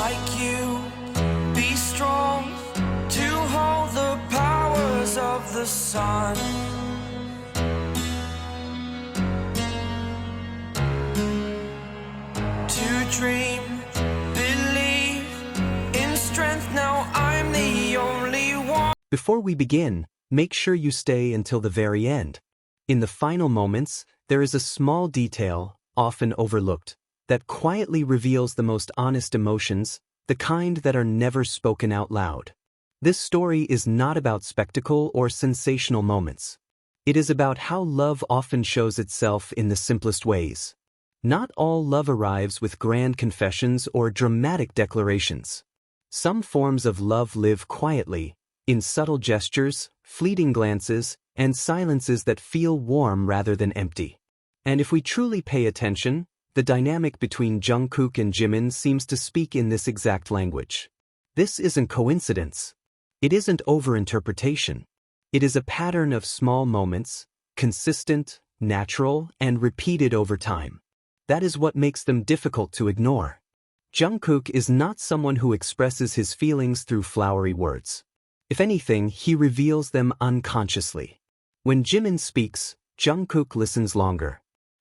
like you. Be strong to hold the powers of the sun. To dream, believe in strength. Now I'm the only one. Before we begin, make sure you stay until the very end. In the final moments, there is a small detail, often overlooked, that quietly reveals the most honest emotions, the kind that are never spoken out loud. This story is not about spectacle or sensational moments. It is about how love often shows itself in the simplest ways. Not all love arrives with grand confessions or dramatic declarations. Some forms of love live quietly, in subtle gestures, fleeting glances, and silences that feel warm rather than empty. And if we truly pay attention, the dynamic between Jungkook and Jimin seems to speak in this exact language. This isn't coincidence. It isn't overinterpretation. It is a pattern of small moments, consistent, natural, and repeated over time. That is what makes them difficult to ignore. Jungkook is not someone who expresses his feelings through flowery words. If anything, he reveals them unconsciously. When Jimin speaks, Jungkook listens longer.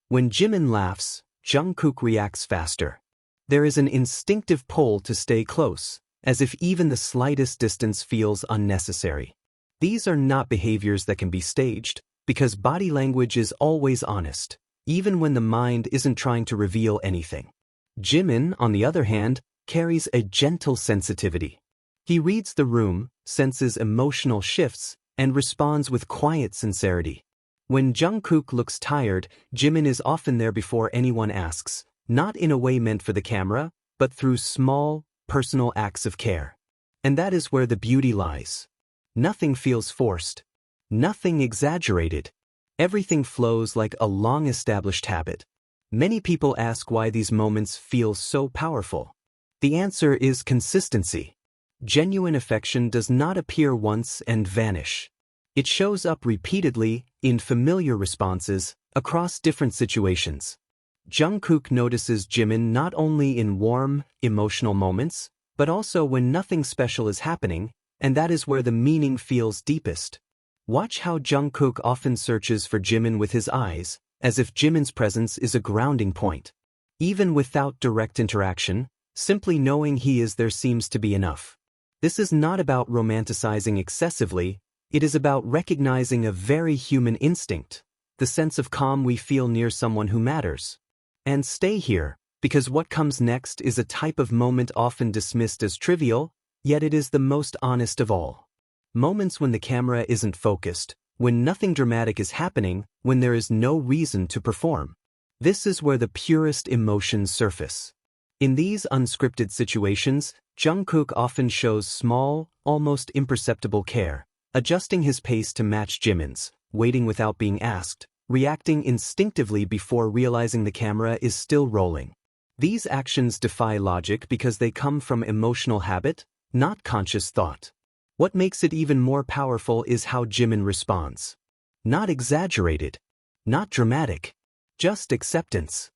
When Jimin laughs, Jungkook reacts faster. There is an instinctive pull to stay close, as if even the slightest distance feels unnecessary. These are not behaviors that can be staged, because body language is always honest, even when the mind isn't trying to reveal anything. Jimin, on the other hand, carries a gentle sensitivity. He reads the room, senses emotional shifts, and responds with quiet sincerity. When Jungkook looks tired, Jimin is often there before anyone asks, not in a way meant for the camera, but through small, personal acts of care. And that is where the beauty lies. Nothing feels forced. Nothing exaggerated. Everything flows like a long-established habit. Many people ask why these moments feel so powerful. The answer is consistency. Genuine affection does not appear once and vanish. It shows up repeatedly, in familiar responses, across different situations. Jungkook notices Jimin not only in warm, emotional moments, but also when nothing special is happening, and that is where the meaning feels deepest. Watch how Jungkook often searches for Jimin with his eyes, as if Jimin's presence is a grounding point. Even without direct interaction, simply knowing he is there seems to be enough. This is not about romanticizing excessively. It is about recognizing a very human instinct, the sense of calm we feel near someone who matters. And stay here, because what comes next is a type of moment often dismissed as trivial, yet it is the most honest of all. Moments when the camera isn't focused, when nothing dramatic is happening, when there is no reason to perform. This is where the purest emotions surface. In these unscripted situations, Jungkook often shows small, almost imperceptible care, adjusting his pace to match Jimin's, waiting without being asked, reacting instinctively before realizing the camera is still rolling. These actions defy logic because they come from emotional habit, not conscious thought. What makes it even more powerful is how Jimin responds. Not exaggerated, not dramatic, just acceptance.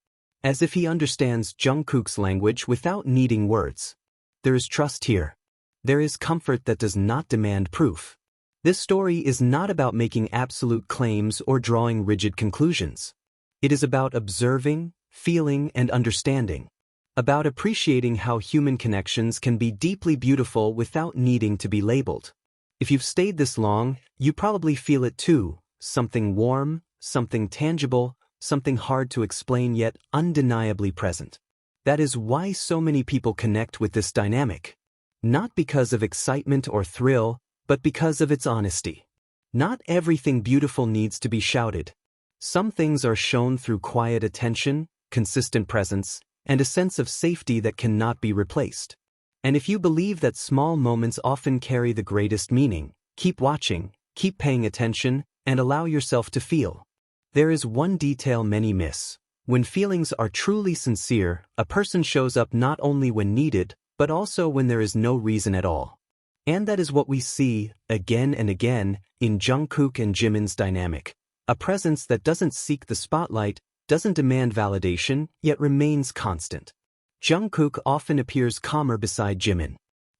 As if he understands Jungkook's language without needing words. There is trust here. There is comfort that does not demand proof. This story is not about making absolute claims or drawing rigid conclusions. It is about observing, feeling, and understanding. About appreciating how human connections can be deeply beautiful without needing to be labeled. If you've stayed this long, you probably feel it too, something warm, something tangible, something hard to explain yet undeniably present. That is why so many people connect with this dynamic. Not because of excitement or thrill, but because of its honesty. Not everything beautiful needs to be shouted. Some things are shown through quiet attention, consistent presence, and a sense of safety that cannot be replaced. And if you believe that small moments often carry the greatest meaning, keep watching, keep paying attention, and allow yourself to feel. There is one detail many miss. When feelings are truly sincere, a person shows up not only when needed, but also when there is no reason at all. And that is what we see, again and again, in Jungkook and Jimin's dynamic. A presence that doesn't seek the spotlight, doesn't demand validation, yet remains constant. Jungkook often appears calmer beside Jimin.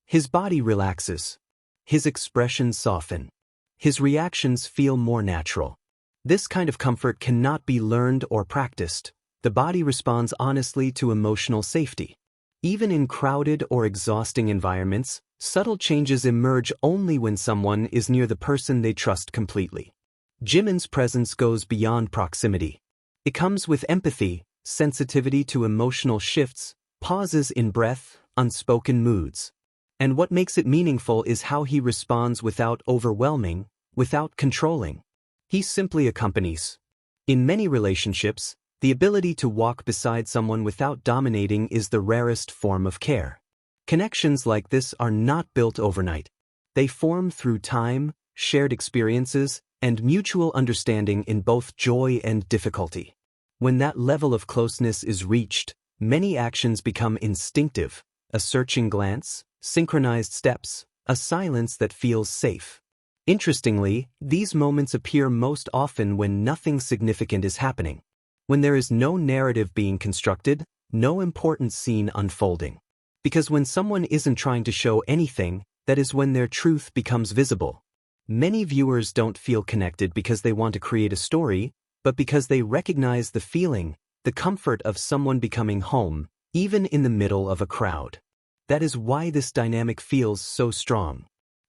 His body relaxes. His expressions soften. His reactions feel more natural. This kind of comfort cannot be learned or practiced. The body responds honestly to emotional safety. Even in crowded or exhausting environments, subtle changes emerge only when someone is near the person they trust completely. Jimin's presence goes beyond proximity. It comes with empathy, sensitivity to emotional shifts, pauses in breath, unspoken moods. And what makes it meaningful is how he responds without overwhelming, without controlling. He simply accompanies. In many relationships, the ability to walk beside someone without dominating is the rarest form of care. Connections like this are not built overnight. They form through time, shared experiences, and mutual understanding in both joy and difficulty. When that level of closeness is reached, many actions become instinctive: a searching glance, synchronized steps, a silence that feels safe. Interestingly, these moments appear most often when nothing significant is happening. When there is no narrative being constructed, no important scene unfolding. Because when someone isn't trying to show anything, that is when their truth becomes visible. Many viewers don't feel connected because they want to create a story, but because they recognize the feeling, the comfort of someone becoming home, even in the middle of a crowd. That is why this dynamic feels so strong.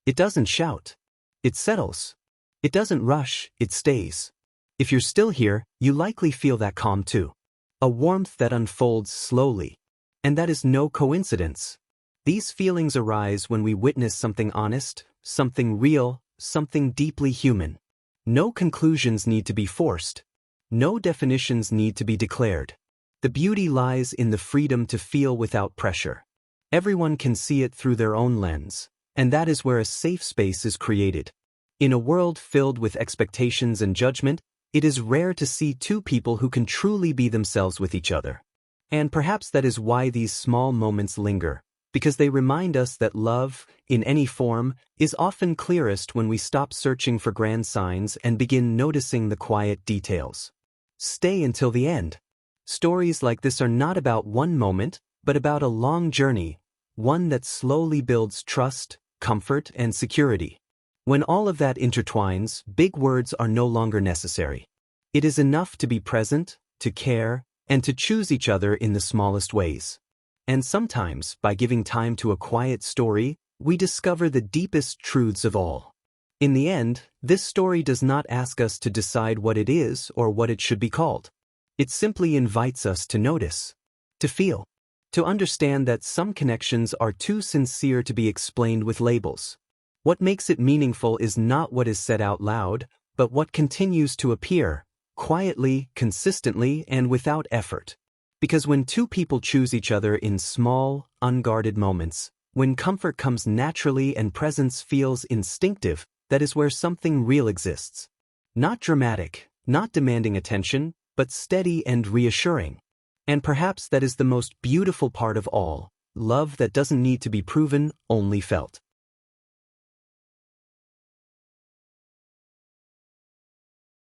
It doesn't shout. It settles. It doesn't rush, it stays. If you're still here, you likely feel that calm too. A warmth that unfolds slowly. And that is no coincidence. These feelings arise when we witness something honest, something real, something deeply human. No conclusions need to be forced. No definitions need to be declared. The beauty lies in the freedom to feel without pressure. Everyone can see it through their own lens, and that is where a safe space is created. In a world filled with expectations and judgment, it is rare to see two people who can truly be themselves with each other. And perhaps that is why these small moments linger, because they remind us that love, in any form, is often clearest when we stop searching for grand signs and begin noticing the quiet details. Stay until the end. Stories like this are not about one moment, but about a long journey, one that slowly builds trust, comfort, and security. When all of that intertwines, big words are no longer necessary. It is enough to be present, to care, and to choose each other in the smallest ways. And sometimes, by giving time to a quiet story, we discover the deepest truths of all. In the end, this story does not ask us to decide what it is or what it should be called. It simply invites us to notice, to feel, to understand that some connections are too sincere to be explained with labels. What makes it meaningful is not what is said out loud, but what continues to appear, quietly, consistently, and without effort. Because when two people choose each other in small, unguarded moments, when comfort comes naturally and presence feels instinctive, that is where something real exists. Not dramatic, not demanding attention, but steady and reassuring. And perhaps that is the most beautiful part of all, love that doesn't need to be proven, only felt.